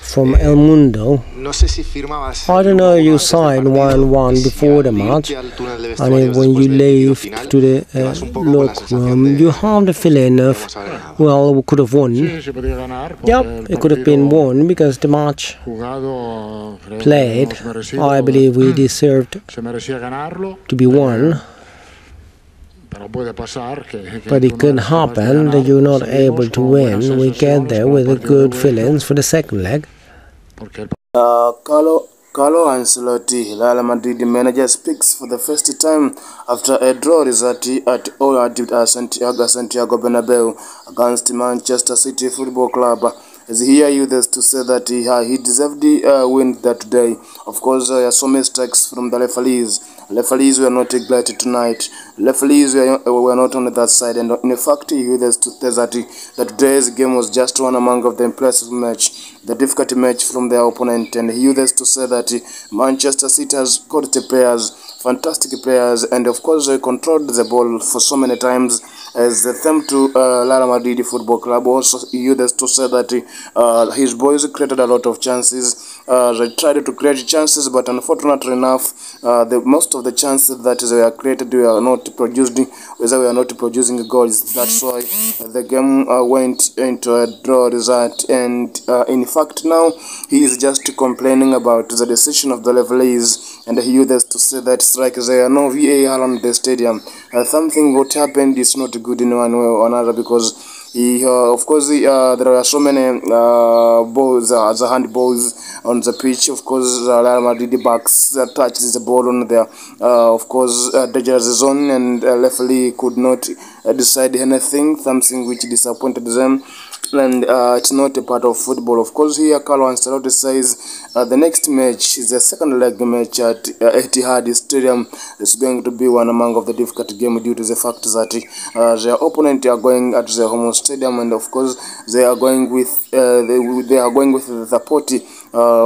from El Mundo. I don't know, you signed 1-1 before the match, and when you leave to the locker room, you have the feeling of, well, we could have won. Yep, it could have been won because the match played, I believe we deserved to be won. But it could happen that you're not able to win. We get there with good feelings for the second leg. Carlo Ancelotti, Real Madrid manager, speaks for the first time after a draw result at Santiago Bernabeu against Manchester City Football Club. As here used to say that he deserved the win that day. Of course, so many strikes from the referees. Referees were not great tonight. Referees were not on that side, and in fact, he used to say that today's game was just one among of the impressive match, the difficult match from their opponent, and he used to say that Manchester City has quality players, fantastic players, and of course they controlled the ball for so many times. As the theme to Real Madrid Football Club, also he used to say that his boys created a lot of chances. They tried to create chances, but unfortunately enough, most of the chances that they were created were not producing goals. That's why the game went into a draw result. And in fact, now he is just complaining about the decision of the referees, and he used to say that strikers there are no VAR on the stadium. Something what happened is not good in one way or another, because of course there are so many balls, the handballs on the pitch. Of course, Real Madrid backs touches the ball on there. Of course, dangerous zone, and referee could not decide anything, something which disappointed them. And it's not a part of football. Of course, here Carlo Ancelotti says the next match is the second leg match at Etihad Stadium. It's going to be one among of the difficult game due to the fact that their opponent are going at their home stadium, and of course they are going with the support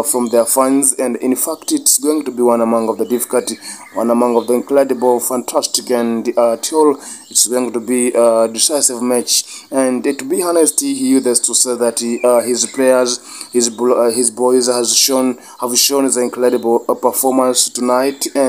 from their fans. And in fact, it's going to be one among of the difficult, one among of the incredible, fantastic, and it's going to be a decisive match. And to be honest, he used to say that his players, his boys have shown the incredible performance tonight. And